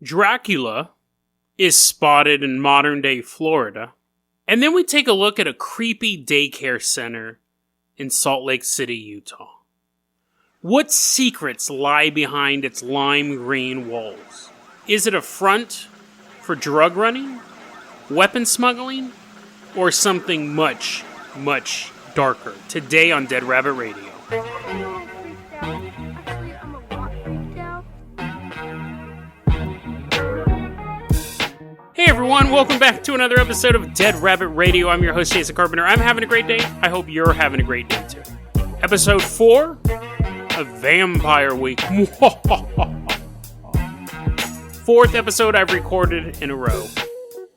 Dracula is spotted in modern-day Florida. And then we take a look at a creepy daycare center in Salt Lake City, Utah. What secrets lie behind its lime green walls? Is it a front for drug running, weapon smuggling, or something much, much darker? Today on Dead Rabbit Radio. Hey everyone, welcome back to another episode of Dead Rabbit Radio. I'm your host, Jason Carpenter. I'm having a great day. I hope you're having a great day too. Episode 4 of Vampire Week. Fourth episode I've recorded in a row.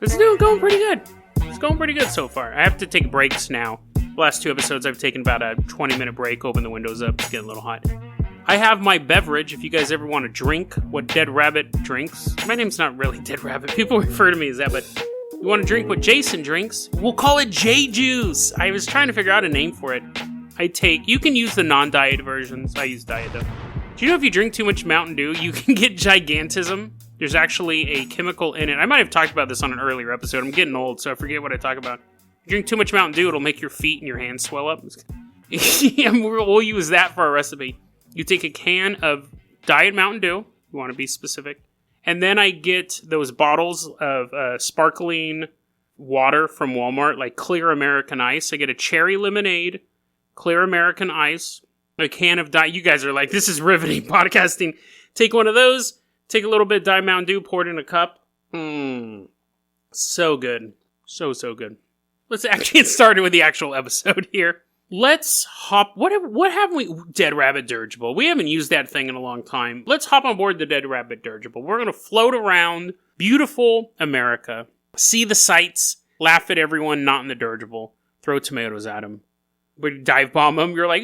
It's going pretty good. It's going pretty good so far. I have to take breaks now. The last 2 episodes I've taken about a 20-minute break, open the windows up, it's getting a little hot. I have my beverage, if you guys ever want to drink what Dead Rabbit drinks. My name's not really Dead Rabbit, people refer to me as that, but you want to drink what Jason drinks, we'll call it J-Juice. I was trying to figure out a name for it. You can use the non-diet versions, I use diet though. Do you know if you drink too much Mountain Dew, you can get gigantism? There's actually a chemical in it. I might have talked about this on an earlier episode, I'm getting old, so I forget what I talk about. If you drink too much Mountain Dew, it'll make your feet and your hands swell up. Yeah, we'll use that for our recipe. You take a can of Diet Mountain Dew, you want to be specific, and then I get those bottles of sparkling water from Walmart, like Clear American Ice. I get a cherry lemonade, Clear American Ice, a can of Diet. You guys are like, this is riveting podcasting. Take one of those, take a little bit of Diet Mountain Dew, pour it in a cup. So good. So good. Let's actually get started with the actual episode here. Let's hop... What have we... Dead Rabbit Dirigible. We haven't used that thing in a long time. Let's hop on board the Dead Rabbit Dirigible. We're going to float around beautiful America, see the sights, laugh at everyone not in the dirigible, throw tomatoes at them. We dive bomb them. You're like,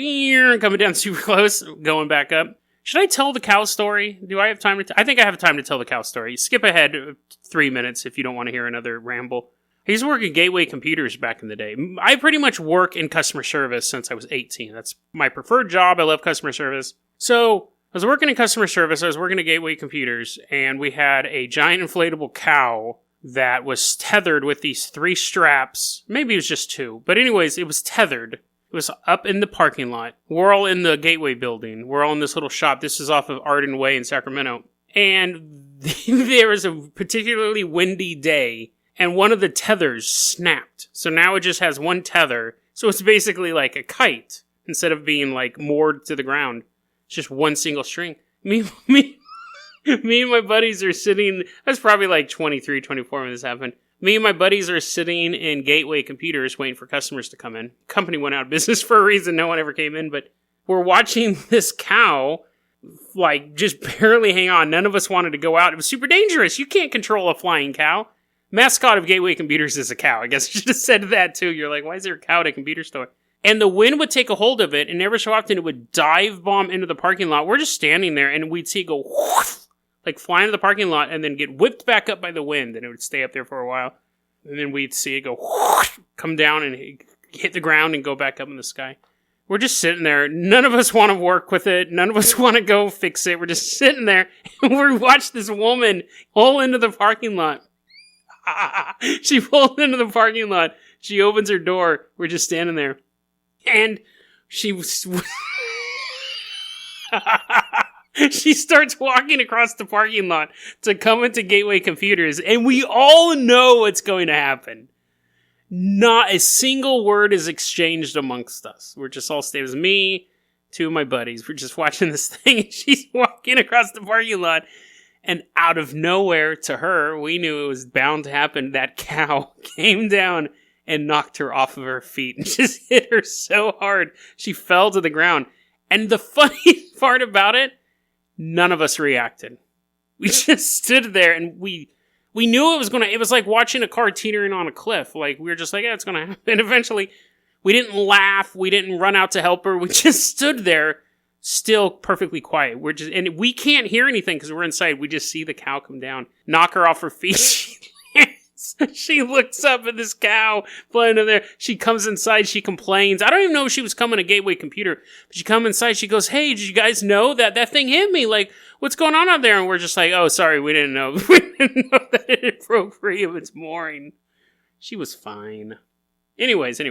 coming down super close, going back up. Should I tell the cow story? Do I have time to... I think I have time to tell the cow story. Skip ahead 3 minutes if you don't want to hear another ramble. I used to work at Gateway Computers back in the day. I pretty much work in customer service since I was 18. That's my preferred job. I love customer service. So, I was working in customer service. I was working at Gateway Computers, and we had a giant inflatable cow that was tethered with these 3 straps. Maybe it was just 2. But anyways, it was tethered. It was up in the parking lot. We're all in the Gateway building. We're all in this little shop. This is off of Arden Way in Sacramento. And there was a particularly windy day, and one of the tethers snapped. So now it just has one tether. So it's basically like a kite. Instead of being like moored to the ground. It's just one single string. Me and my buddies are sitting... I was probably like 23, 24 when this happened. Me and my buddies are sitting in Gateway Computers waiting for customers to come in. Company went out of business for a reason. No one ever came in. But we're watching this cow like just barely hang on. None of us wanted to go out. It was super dangerous. You can't control a flying cow. Mascot of Gateway Computers is a cow. I guess I should have said that too. You're like, why is there a cow at a computer store? And the wind would take a hold of it, and every so often it would dive bomb into the parking lot. We're just standing there, and we'd see it go whoosh, like fly into the parking lot, and then get whipped back up by the wind, and it would stay up there for a while. And then we'd see it go whoosh, come down and hit the ground and go back up in the sky. We're just sitting there. None of us want to work with it. None of us want to go fix it. We're just sitting there, and we watch this woman pull into the parking lot. She pulls into the parking lot. She opens her door. We're just standing there. And she starts walking across the parking lot to come into Gateway Computers. And we all know what's going to happen. Not a single word is exchanged amongst us. We're just all staying. It was me, 2 of my buddies. We're just watching this thing. And she's walking across the parking lot. And out of nowhere, to her, we knew it was bound to happen. That cow came down and knocked her off of her feet and just hit her so hard. She fell to the ground. And the funny part about it, none of us reacted. We just stood there and we knew it was like watching a car teetering on a cliff. Like, we were just like, yeah, it's going to happen. And eventually, we didn't laugh. We didn't run out to help her. We just stood there. Still perfectly quiet. And we can't hear anything because we're inside. We just see the cow come down, knock her off her feet. She looks up at this cow flying in there. She comes inside. She complains. I don't even know if she was coming to Gateway Computer. But she comes inside. She goes, hey, did you guys know that thing hit me? Like, what's going on out there? And we're just like, oh, sorry, we didn't know. We didn't know that it broke free of its mooring. She was fine. Anyways.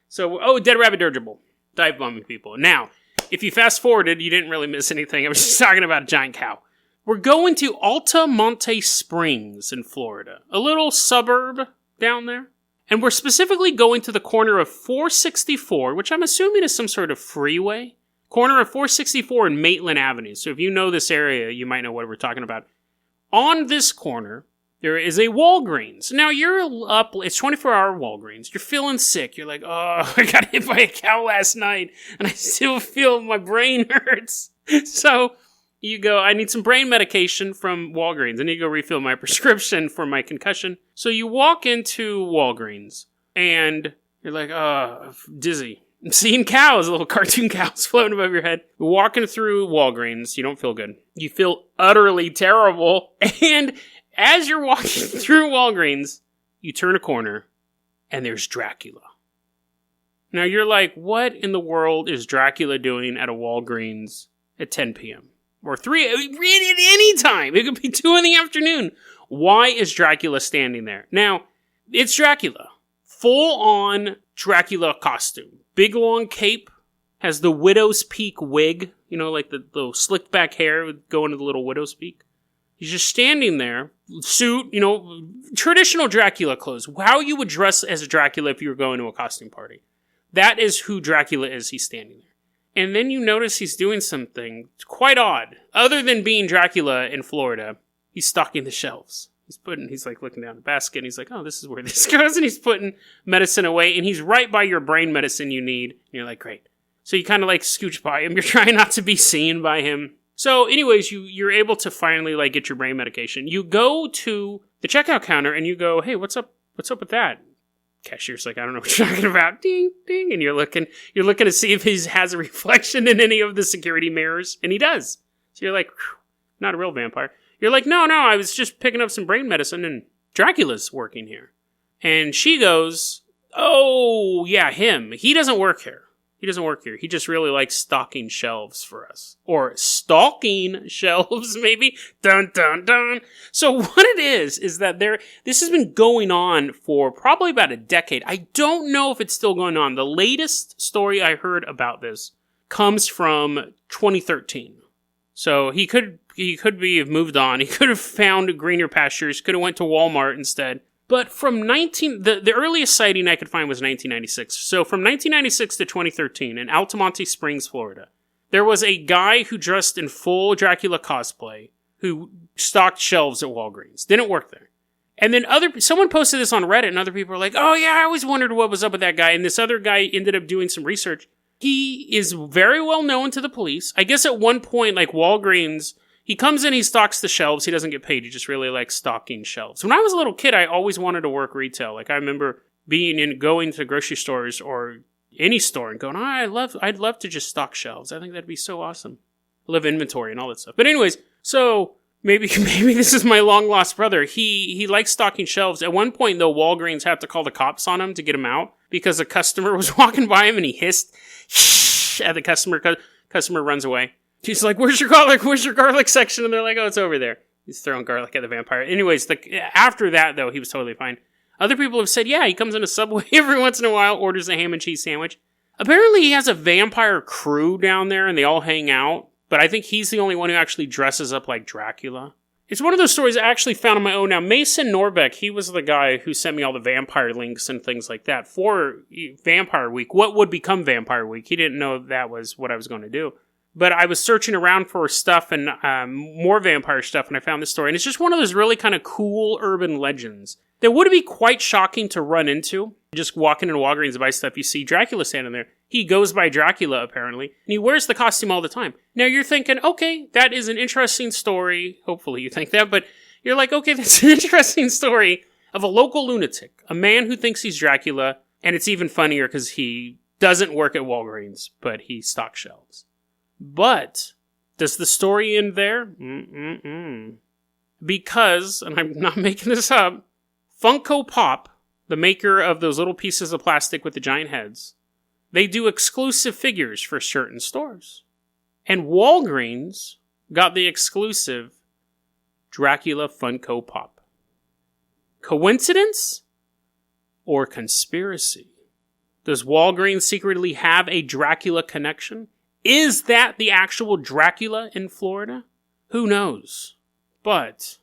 So, dead rabbit dirigible. Dive bombing people. Now, if you fast forwarded, you didn't really miss anything. I was just talking about a giant cow. We're going to Altamonte Springs in Florida. A little suburb down there. And we're specifically going to the corner of 464, which I'm assuming is some sort of freeway. Corner of 464 and Maitland Avenue. So if you know this area, you might know what we're talking about. On this corner, there is a Walgreens. Now, you're up, it's 24-hour Walgreens. You're feeling sick. You're like, oh, I got hit by a cow last night, and I still feel my brain hurts. So you go, I need some brain medication from Walgreens. I need to go refill my prescription for my concussion. So you walk into Walgreens, and you're like, oh, dizzy. I'm seeing cows, little cartoon cows floating above your head. You're walking through Walgreens. You don't feel good. You feel utterly terrible. And as you're walking through Walgreens, you turn a corner, and there's Dracula. Now you're like, what in the world is Dracula doing at a Walgreens at 10 p.m.? Or 3, at any time. It could be 2 in the afternoon. Why is Dracula standing there? Now, it's Dracula. Full-on Dracula costume. Big long cape. Has the widow's peak wig. You know, like the little slicked back hair would go into the little widow's peak. He's just standing there. Suit, you know, traditional Dracula clothes. How you would dress as a Dracula if you were going to a costume party. That is who Dracula is. He's standing there. And then you notice he's doing something quite odd. Other than being Dracula in Florida, he's stocking the shelves. He's like looking down the basket, and he's like, oh, this is where this goes, and he's putting medicine away, and he's right by your brain medicine you need. And you're like, great. So you kind of like scooch by him. You're trying not to be seen by him. So anyways, you're able to finally like get your brain medication. You go to the checkout counter, and you go, hey, what's up with that? Cashier's like, I don't know what you're talking about. Ding, ding. And you're looking to see if he has a reflection in any of the security mirrors. And he does. So you're like, not a real vampire. You're like, no, I was just picking up some brain medicine and Dracula's working here. And she goes, oh, yeah, him. He doesn't work here. He just really likes stocking shelves for us. Or stalking shelves, maybe. Dun, dun, dun. So what it is that this has been going on for probably about a decade. I don't know if it's still going on. The latest story I heard about this comes from 2013. So he could have moved on. He could have found greener pastures. Could have went to Walmart instead. But from the earliest sighting I could find was 1996. So from 1996 to 2013 in Altamonte Springs, Florida, there was a guy who dressed in full Dracula cosplay who stocked shelves at Walgreens. Didn't work there. And then someone posted this on Reddit, and other people were like, oh yeah, I always wondered what was up with that guy. And this other guy ended up doing some research. He is very well known to the police. I guess at one point, like Walgreens, he comes in, he stocks the shelves. He doesn't get paid. He just really likes stocking shelves. When I was a little kid, I always wanted to work retail. Like I remember going to grocery stores or any store and going, I'd love to just stock shelves. I think that'd be so awesome. Live inventory and all that stuff. But anyways, so maybe this is my long lost brother. He likes stocking shelves. At one point though, Walgreens had to call the cops on him to get him out because a customer was walking by him and he hissed at the customer. Customer runs away. He's like, where's your garlic section? And they're like, oh, it's over there. He's throwing garlic at the vampire. Anyways, after that, though, he was totally fine. Other people have said, yeah, he comes in a Subway every once in a while, orders a ham and cheese sandwich. Apparently, he has a vampire crew down there, and they all hang out. But I think he's the only one who actually dresses up like Dracula. It's one of those stories I actually found on my own. Now, Mason Norbeck, he was the guy who sent me all the vampire links and things like that for Vampire Week. What would become Vampire Week? He didn't know that was what I was going to do. But I was searching around for stuff and more vampire stuff, and I found this story. And it's just one of those really kind of cool urban legends that would be quite shocking to run into. Just walking into Walgreens to buy stuff, you see Dracula standing there. He goes by Dracula, apparently, and he wears the costume all the time. Now you're thinking, okay, that is an interesting story. Hopefully you think that, but you're like, okay, that's an interesting story of a local lunatic, a man who thinks he's Dracula, and it's even funnier because he doesn't work at Walgreens, but he stocks shelves. But does the story end there? Because, and I'm not making this up, FUNKO Pop, the maker of those little pieces of plastic with the giant heads, they do exclusive figures for certain stores. And Walgreens got the exclusive Dracula Funko Pop. Coincidence or conspiracy? Does Walgreens secretly have a Dracula connection? Is that the actual Dracula in Florida? Who knows? But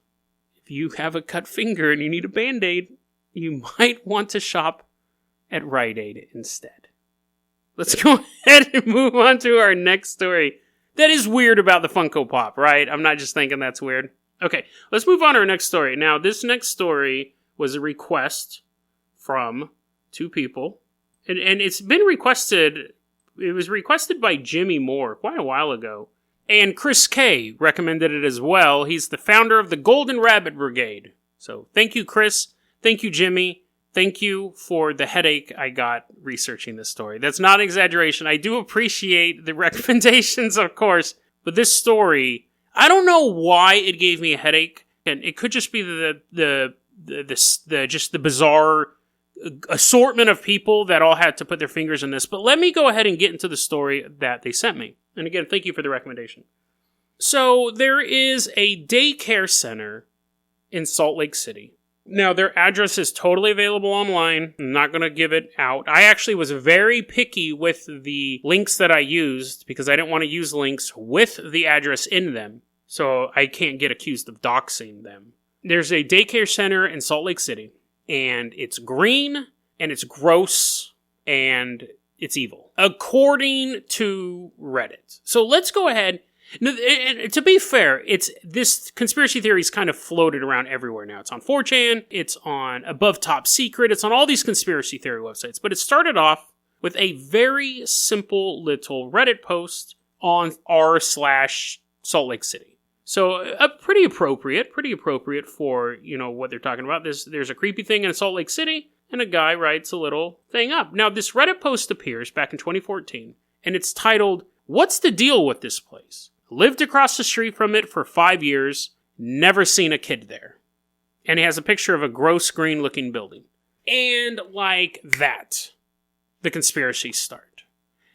if you have a cut finger and you need a Band-Aid, you might want to shop at Rite Aid instead. Let's go ahead and move on to our next story. That is weird about the Funko Pop, right? I'm not just thinking that's weird. Okay, let's move on to our next story. Now, this next story was a request from two people. And it's been requested, it was requested by Jimmy Moore quite a while ago. And Chris K recommended it as well. He's the founder of the Golden Rabbit Brigade. So thank you, Chris. Thank you, Jimmy. Thank you for the headache I got researching this story. That's not an exaggeration. I do appreciate the recommendations, of course. But this story, I don't know why it gave me a headache. And it could just be the bizarre assortment of people that all had to put their fingers in this. But let me go ahead and get into the story that they sent me. And again, thank you for the recommendation. So there is a daycare center in Salt Lake City. Now, their address is totally available online. I'm not going to give it out. I actually was very picky with the links that I used because I didn't want to use links with the address in them. So I can't get accused of doxing them. There's a daycare center in Salt Lake City. And it's green, and it's gross, and it's evil, according to Reddit. So let's go ahead. Now, to be fair, this conspiracy theory is kind of floated around everywhere now. It's on 4chan, it's on Above Top Secret, it's on all these conspiracy theory websites. But it started off with a very simple little Reddit post on r/Salt Lake City. So, pretty appropriate for, what they're talking about. There's a creepy thing in Salt Lake City, and a guy writes a little thing up. Now, this Reddit post appears back in 2014, and it's titled, "What's the deal with this place? Lived across the street from it for 5 years, never seen a kid there." And he has a picture of a gross green-looking building. And like that, the conspiracies start.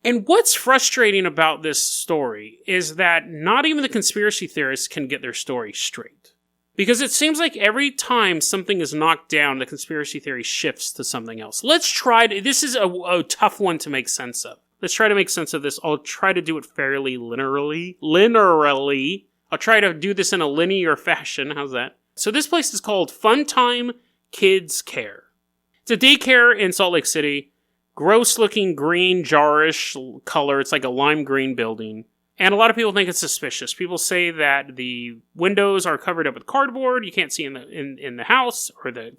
And what's frustrating about this story is that not even the conspiracy theorists can get their story straight. Because it seems like every time something is knocked down, the conspiracy theory shifts to something else. This is a tough one to make sense of. Let's try to make sense of this. I'll try to do it fairly linearly. I'll try to do this in a linear fashion. How's that? So this place is called Funtime Kidz Care. It's a daycare in Salt Lake City. Gross-looking green, jarish color. It's like a lime green building. And a lot of people think it's suspicious. People say that the windows are covered up with cardboard. You can't see in the house or the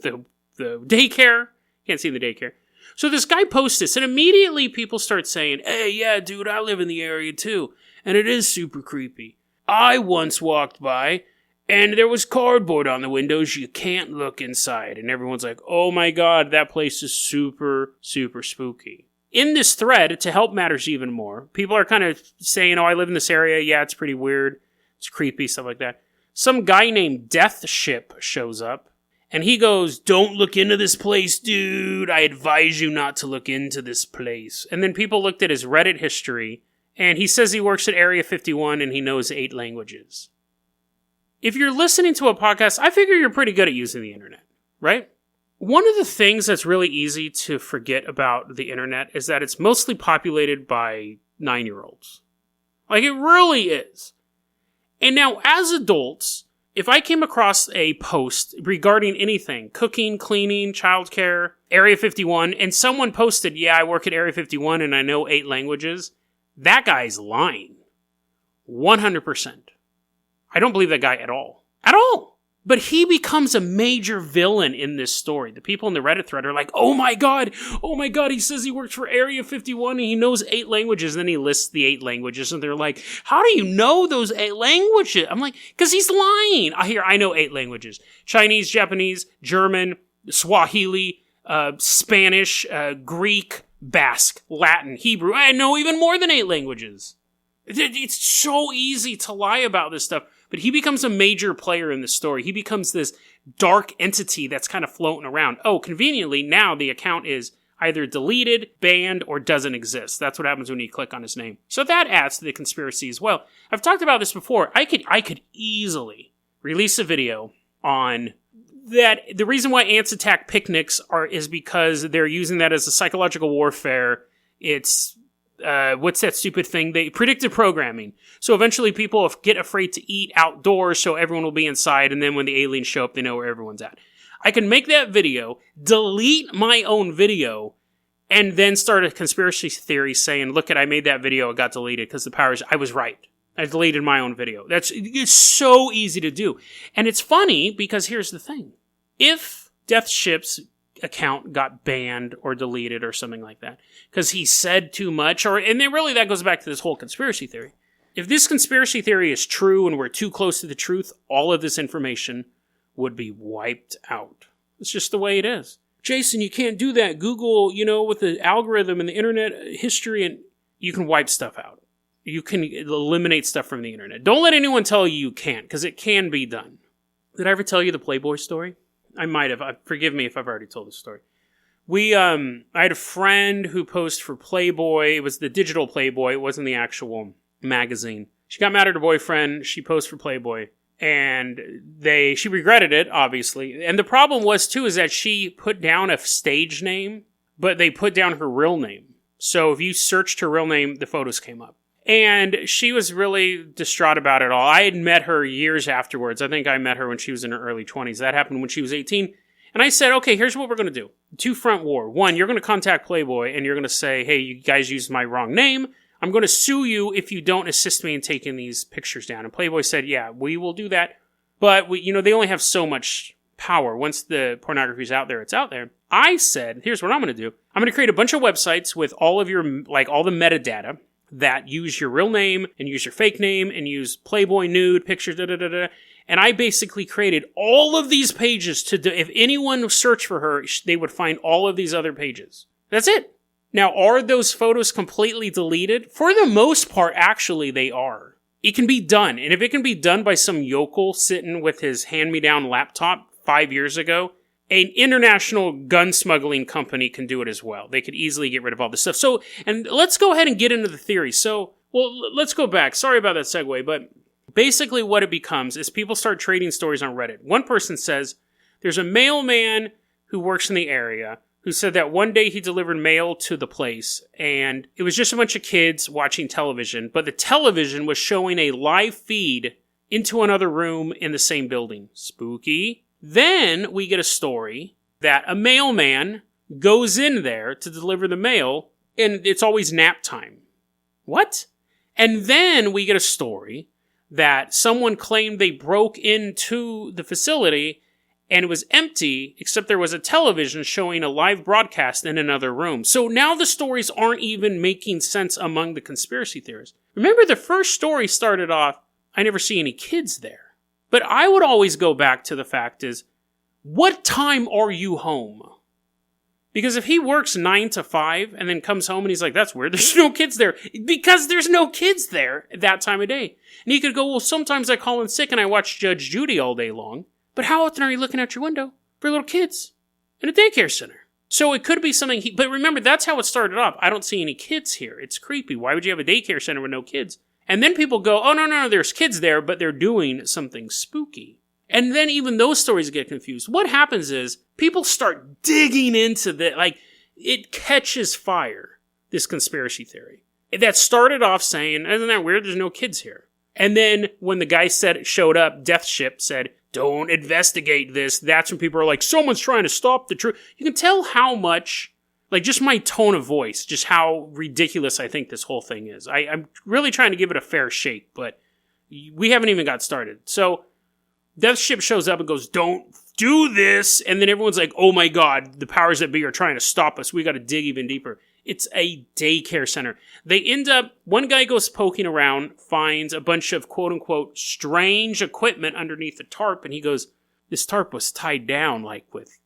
daycare. You can't see in the daycare. So this guy posts this, and immediately people start saying, "Hey, yeah, dude, I live in the area too. And it is super creepy. I once walked by, and there was cardboard on the windows. You can't look inside." And everyone's like, "Oh my god, that place is super, super spooky." In this thread, to help matters even more, people are kind of saying, "Oh, I live in this area. Yeah, it's pretty weird. It's creepy," stuff like that. Some guy named Death Ship shows up, and he goes, "Don't look into this place, dude. I advise you not to look into this place." And then people looked at his Reddit history, and he says he works at Area 51 and he knows 8 languages. If you're listening to a podcast, I figure you're pretty good at using the internet, right? One of the things that's really easy to forget about the internet is that it's mostly populated by 9-year-olds. Like, it really is. And now, as adults, if I came across a post regarding anything, cooking, cleaning, childcare, Area 51, and someone posted, "Yeah, I work at Area 51 and I know 8 languages," that guy's lying. 100%. I don't believe that guy at all. At all! But he becomes a major villain in this story. The people in the Reddit thread are like, oh my god, he says he works for Area 51 and he knows 8 languages. And then he lists the 8 languages and they're like, how do you know those 8 languages? I'm like, because he's lying. I know 8 languages. Chinese, Japanese, German, Swahili, Spanish, Greek, Basque, Latin, Hebrew. I know even more than 8 languages. It's so easy to lie about this stuff. But he becomes a major player in the story. He becomes this dark entity that's kind of floating around. Oh, conveniently, now the account is either deleted, banned, or doesn't exist. That's what happens when you click on his name. So that adds to the conspiracy as well. I've talked about this before. I could easily release a video on that. The reason why ants attack picnics is because they're using that as a psychological warfare. It's what's that stupid thing? Predictive programming. So eventually people get afraid to eat outdoors, so everyone will be inside, and then when the aliens show up, they know where everyone's at. I can make that video, delete my own video, and then start a conspiracy theory saying, look, I made that video, it got deleted because I was right. I deleted my own video. It's so easy to do. And it's funny because here's the thing. If Death Ship's account got banned or deleted or something like that because he said too much, and then really that goes back to this whole conspiracy theory. If this conspiracy theory is true and we're too close to the truth, all of this information would be wiped out. It's just the way it is. Jason, you can't do that. Google, with the algorithm and the internet history, and you can wipe stuff out. You can eliminate stuff from the internet. Don't let anyone tell you can't, because it can be done. Did I ever tell you the Playboy story? I might have. Forgive me if I've already told the story. I had a friend who posed for Playboy. It was the digital Playboy. It wasn't the actual magazine. She got mad at her boyfriend. She posed for Playboy. And she regretted it, obviously. And the problem was, too, is that she put down a stage name, but they put down her real name. So if you searched her real name, the photos came up. And she was really distraught about it all. I had met her years afterwards. I think I met her when she was in her early 20s. That happened when she was 18. And I said, okay, here's what we're going to do. Two-front war. One, you're going to contact Playboy, and you're going to say, hey, you guys used my wrong name. I'm going to sue you if you don't assist me in taking these pictures down. And Playboy said, yeah, we will do that. But, they only have so much power. Once the pornography's out there, it's out there. I said, here's what I'm going to do. I'm going to create a bunch of websites with all of your, all the metadata that use your real name and use your fake name and use Playboy nude pictures, And I basically created all of these pages if anyone searched for her, they would find all of these other pages. That's it. Now, are those photos completely deleted? For the most part, actually, they are. It can be done. And if it can be done by some yokel sitting with his hand-me-down laptop 5 years ago, an international gun smuggling company can do it as well. They could easily get rid of all this stuff. So, and let's go ahead and get into the theory. Let's go back. Sorry about that segue, but basically what it becomes is people start trading stories on Reddit. One person says, there's a mailman who works in the area who said that one day he delivered mail to the place, and it was just a bunch of kids watching television, but the television was showing a live feed into another room in the same building. Spooky. Then we get a story that a mailman goes in there to deliver the mail, and it's always nap time. What? And then we get a story that someone claimed they broke into the facility and it was empty, except there was a television showing a live broadcast in another room. So now the stories aren't even making sense among the conspiracy theorists. Remember, the first story started off, I never see any kids there. But I would always go back to the fact is, what time are you home? Because if he works 9 to 5 and then comes home and he's like, that's weird, there's no kids there. Because there's no kids there at that time of day. And he could go, well, sometimes I call in sick and I watch Judge Judy all day long. But how often are you looking out your window for little kids in a daycare center? So it could be something but remember, that's how it started off. I don't see any kids here. It's creepy. Why would you have a daycare center with no kids? And then people go, oh, no, there's kids there, but they're doing something spooky. And then even those stories get confused. What happens is people start digging into it catches fire, this conspiracy theory. That started off saying, isn't that weird? There's no kids here. And then when the guy showed up, Death Ship said, don't investigate this. That's when people are like, someone's trying to stop the truth. You can tell how much, just my tone of voice, just how ridiculous I think this whole thing is. I'm really trying to give it a fair shake, but we haven't even got started. So Death Ship shows up and goes, don't do this. And then everyone's like, oh my God, the powers that be are trying to stop us. We got to dig even deeper. It's a daycare center. They end up, one guy goes poking around, finds a bunch of quote unquote strange equipment underneath the tarp. And he goes, this tarp was tied down with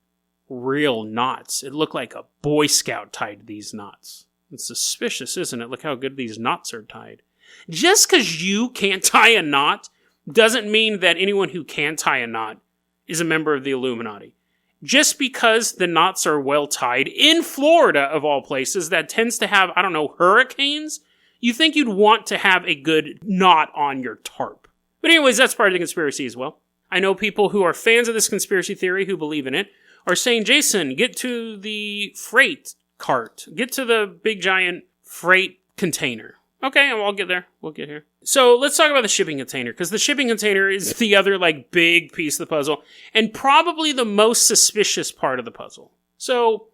real knots. It looked like a Boy Scout tied these knots. It's suspicious, isn't it? Look how good these knots are tied. Just because you can't tie a knot doesn't mean that anyone who can tie a knot is a member of the Illuminati. just because the knots are well tied in Florida, of all places, that tends to have, I don't know, hurricanes, you think you'd want to have a good knot on your tarp. But anyways, that's part of the conspiracy as well. I know people who are fans of this conspiracy theory who believe in it are saying, Jason, get to the freight cart. Get to the big giant freight container. Okay, I'll get there. We'll get here. So let's talk about the shipping container, because the shipping container is the other, big piece of the puzzle, and probably the most suspicious part of the puzzle. So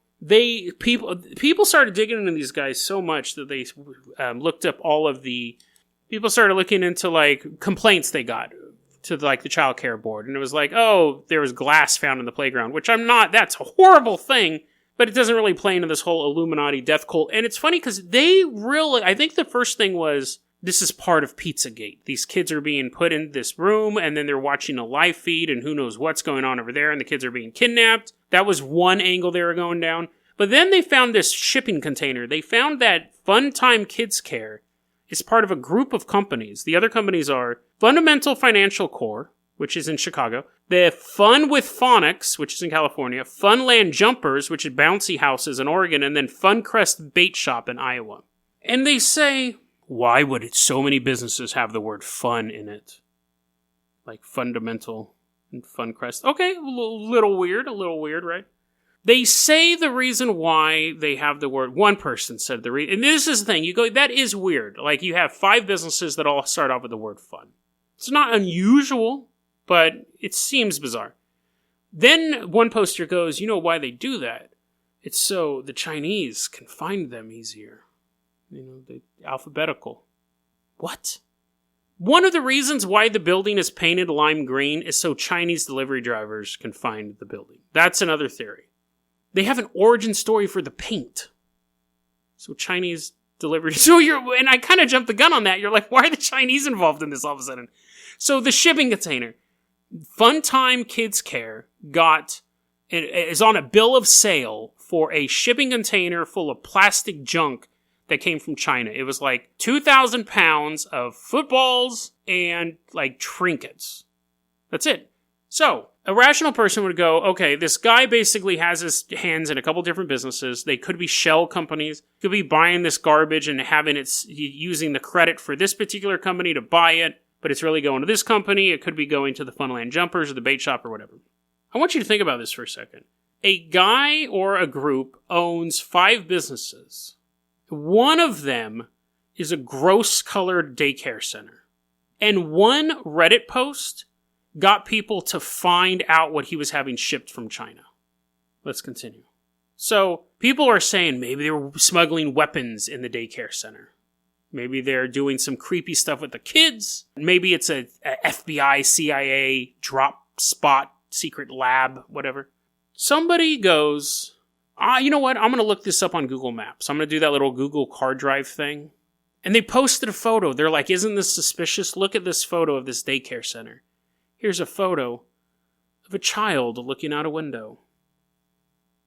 people started digging into these guys so much that they looked up all of the... People started looking into, complaints they got to, the child care board, and it was there was glass found in the playground, which that's a horrible thing. But it doesn't really play into this whole Illuminati death cult. And it's funny because I think the first thing was, this is part of Pizzagate. These kids are being put in this room, and then they're watching a live feed, and who knows what's going on over there, and the kids are being kidnapped. That was one angle they were going down. But then they found this shipping container. They found that Funtime Kidz Care is part of a group of companies. The other companies are Fundamental Financial Corp, which is in Chicago, the Fun with Phonics, which is in California, Funland Jumpers, which is bouncy houses in Oregon, and then Funcrest Bait Shop in Iowa. And they say, why would so many businesses have the word fun in it? Like Fundamental and Funcrest. Okay, a little weird, right? They say the reason why they have the word, one person said the reason, and this is the thing, you go, that is weird. You have 5 businesses that all start off with the word fun. It's not unusual, but it seems bizarre. Then one poster goes, you know why they do that? It's so the Chinese can find them easier. The alphabetical. What? One of the reasons why the building is painted lime green is so Chinese delivery drivers can find the building. That's another theory. They have an origin story for the paint. So Chinese delivery... And I kind of jumped the gun on that. You're like, why are the Chinese involved in this all of a sudden? So the shipping container. Funtime Kidz Care is on a bill of sale for a shipping container full of plastic junk that came from China. It was 2,000 pounds of footballs and trinkets. That's it. So a rational person would go, okay, this guy basically has his hands in a couple different businesses. They could be shell companies, could be buying this garbage and using the credit for this particular company to buy it. But it's really going to this company. It could be going to the Funland Jumpers or the bait shop or whatever. I want you to think about this for a second. A guy or a group owns 5 businesses. One of them is a gross-colored daycare center. And one Reddit post got people to find out what he was having shipped from China. Let's continue. So, people are saying maybe they were smuggling weapons in the daycare center. Maybe they're doing some creepy stuff with the kids. Maybe it's a FBI, CIA, drop spot, secret lab, whatever. Somebody goes, you know what? I'm going to look this up on Google Maps. I'm going to do that little Google car drive thing. And they posted a photo. They're like, isn't this suspicious? Look at this photo of this daycare center. Here's a photo of a child looking out a window.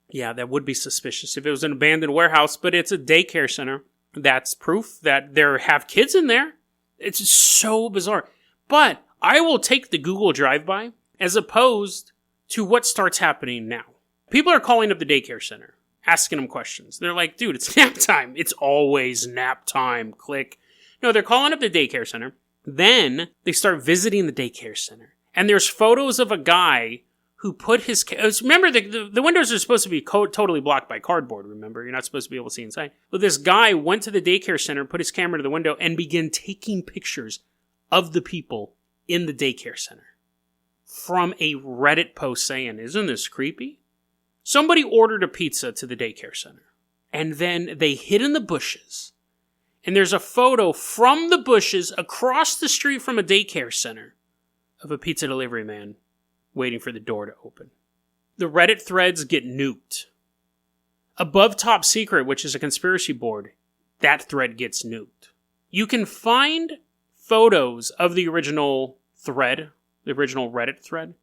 Yeah, that would be suspicious if it was an abandoned warehouse, but it's a daycare center. That's proof that there have kids in there. It's so bizarre. But I will take the Google drive-by as opposed to what starts happening now. People are calling up the daycare center, asking them questions. They're like, dude, it's nap time. It's always nap time. Click. No, they're calling up the daycare center. Then they start visiting the daycare center. And there's photos of a guy who put his... Remember, the windows are supposed to be totally blocked by cardboard, remember? You're not supposed to be able to see inside. But this guy went to the daycare center, put his camera to the window, and began taking pictures of the people in the daycare center. From a Reddit post saying, isn't this creepy? Somebody ordered a pizza to the daycare center. And then they hid in the bushes. And there's a photo from the bushes across the street from a daycare center of a pizza delivery man waiting for the door to open. The Reddit threads get nuked. Above Top Secret, which is a conspiracy board, that thread gets nuked. You can find photos of the original thread, the original Reddit thread,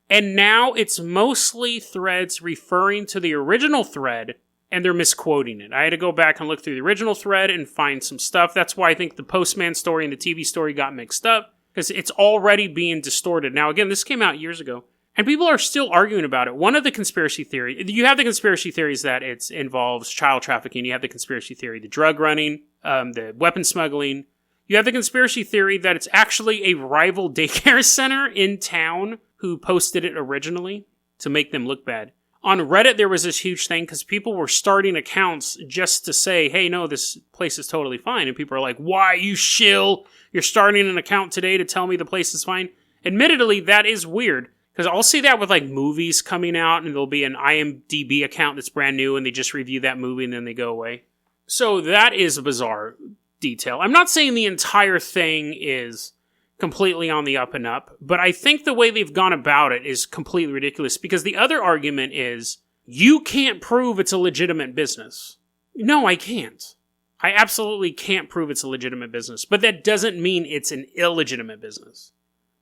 and now it's mostly threads referring to the original thread, and they're misquoting it. I had to go back and look through the original thread and find some stuff. That's why I think the Postman story and the TV story got mixed up, because it's already being distorted. Now, again, this came out years ago. And people are still arguing about it. One of the conspiracy theories, you have the conspiracy theories that it involves child trafficking. You have the conspiracy theory, the drug running, the weapon smuggling. You have the conspiracy theory that it's actually a rival daycare center in town who posted it originally to make them look bad. On Reddit, there was this huge thing because people were starting accounts just to say, hey, no, this place is totally fine. And people are like, why, you shill? You're starting an account today to tell me the place is fine? Admittedly, that is weird. Because I'll see that with, like, movies coming out, and there'll be an IMDb account that's brand new, and they just review that movie, and then they go away. So that is a bizarre detail. I'm not saying the entire thing is completely on the up and up, but I think the way they've gone about it is completely ridiculous, because the other argument is, you can't prove it's a legitimate business. No, I can't. I absolutely can't prove it's a legitimate business, but that doesn't mean it's an illegitimate business.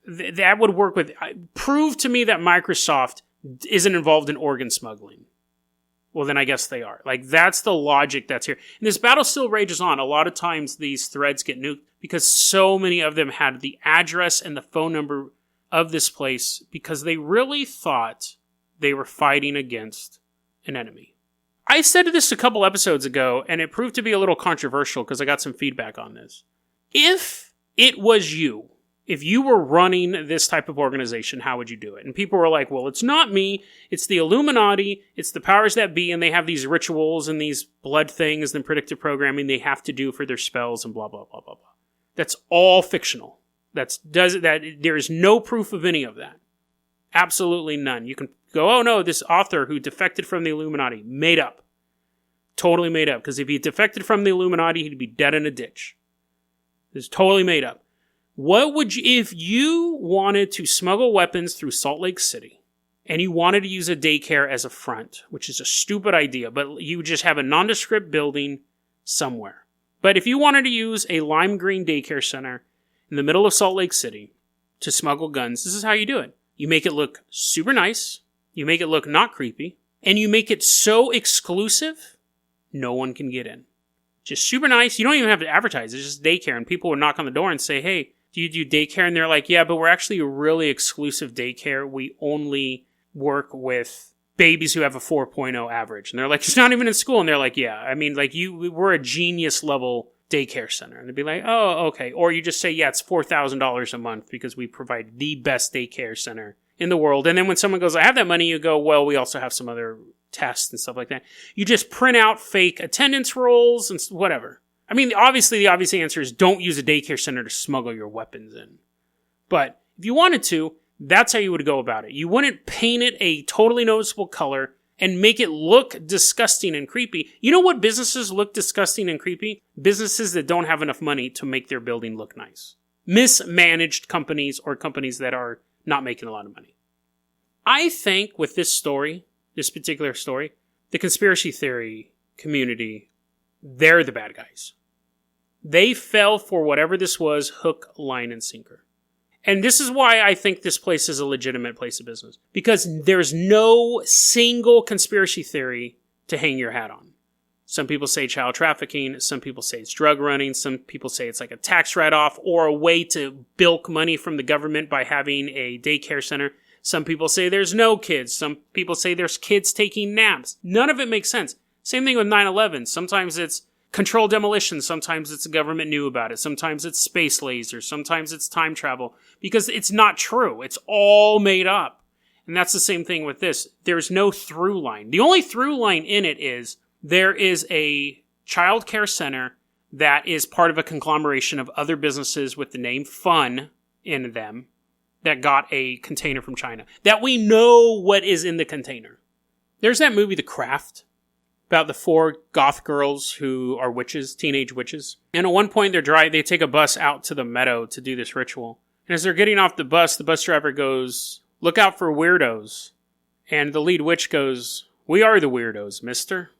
That would work with... Prove to me that Microsoft isn't involved in organ smuggling. Well, then I guess they are. Like, that's the logic that's here. And this battle still rages on. A lot of times these threads get nuked because so many of them had the address and the phone number of this place because they really thought they were fighting against an enemy. I said this a couple episodes ago, and it proved to be a little controversial because I got some feedback on this. If it was you... If you were running this type of organization, how would you do it? And people were like, well, it's not me. It's the Illuminati. It's the powers that be. And they have these rituals and these blood things and predictive programming they have to do for their spells and blah, blah, blah, blah, blah. That's all fictional. There is no proof of any of that. Absolutely none. You can go, oh no, this author who defected from the Illuminati, made up. Totally made up. Because if he defected from the Illuminati, he'd be dead in a ditch. It's totally made up. What would you, if you wanted to smuggle weapons through Salt Lake City and you wanted to use a daycare as a front, which is a stupid idea, but you would just have a nondescript building somewhere. But if you wanted to use a lime green daycare center in the middle of Salt Lake City to smuggle guns, this is how you do it. You make it look super nice, you make it look not creepy, and you make it so exclusive, no one can get in. Just super nice. You don't even have to advertise. It's just daycare, and people would knock on the door and say, hey, do you do daycare? And they're like, yeah, but we're actually a really exclusive daycare. We only work with babies who have a 4.0 average. And they're like, it's not even in school. And they're like, yeah, I mean, like we're a genius level daycare center. And they'd be like, oh, okay. Or you just say, yeah, it's $4,000 a month because we provide the best daycare center in the world. And then when someone goes, I have that money, you go, well, we also have some other tests and stuff like that. You just print out fake attendance rolls and whatever. I mean, obviously, the obvious answer is don't use a daycare center to smuggle your weapons in. But if you wanted to, that's how you would go about it. You wouldn't paint it a totally noticeable color and make it look disgusting and creepy. You know what businesses look disgusting and creepy? Businesses that don't have enough money to make their building look nice. Mismanaged companies or companies that are not making a lot of money. I think with this story, this particular story, the conspiracy theory community, they're the bad guys. They fell for whatever this was, hook, line, and sinker. And this is why I think this place is a legitimate place of business. Because there's no single conspiracy theory to hang your hat on. Some people say child trafficking, some people say it's drug running, some people say it's like a tax write-off or a way to bilk money from the government by having a daycare center. Some people say there's no kids. Some people say there's kids taking naps. None of it makes sense. Same thing with 9/11. Sometimes it's controlled demolition. Sometimes it's the government knew about it. Sometimes it's space lasers. Sometimes it's time travel. Because it's not true. It's all made up. And that's the same thing with this. There's no through line. The only through line in it is there is a child care center that is part of a conglomeration of other businesses with the name Fun in them that got a container from China. That we know what is in the container. There's that movie, The Craft, about the 4 goth girls who are witches, teenage witches. And at one point they take a bus out to the meadow to do this ritual. And as they're getting off the bus driver goes, look out for weirdos. And the lead witch goes, we are the weirdos, mister.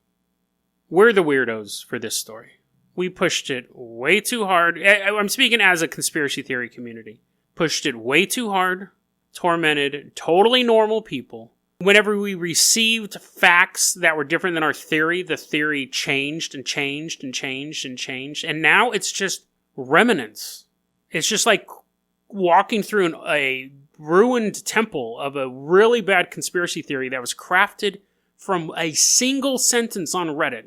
We're the weirdos for this story. We pushed it way too hard. I'm speaking as a conspiracy theory community. Pushed it way too hard, tormented totally normal people. Whenever we received facts that were different than our theory, the theory changed and changed and changed and changed. And now it's just remnants. It's just like walking through a ruined temple of a really bad conspiracy theory that was crafted from a single sentence on Reddit.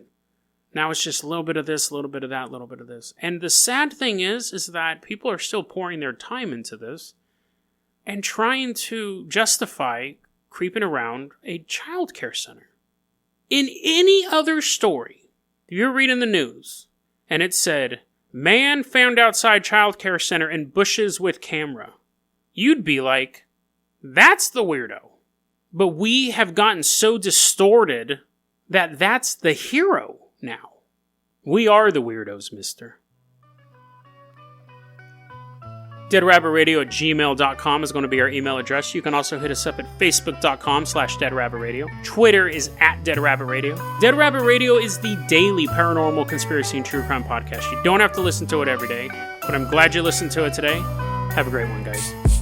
Now it's just a little bit of this, a little bit of that, a little bit of this. And the sad thing is that people are still pouring their time into this and trying to justify creeping around a child care center. In any other story, you're reading the news, and it said, man found outside child care center in bushes with camera. You'd be like, that's the weirdo. But we have gotten so distorted that that's the hero now. We are the weirdos, mister. DeadRabbitRadio@gmail.com is going to be our email address. You can also hit us up at Facebook.com/DeadRabbitRadio. Twitter is @DeadRabbitRadio. Dead Rabbit Radio is the daily paranormal conspiracy and true crime podcast. You don't have to listen to it every day, but I'm glad you listened to it today. Have a great one, guys.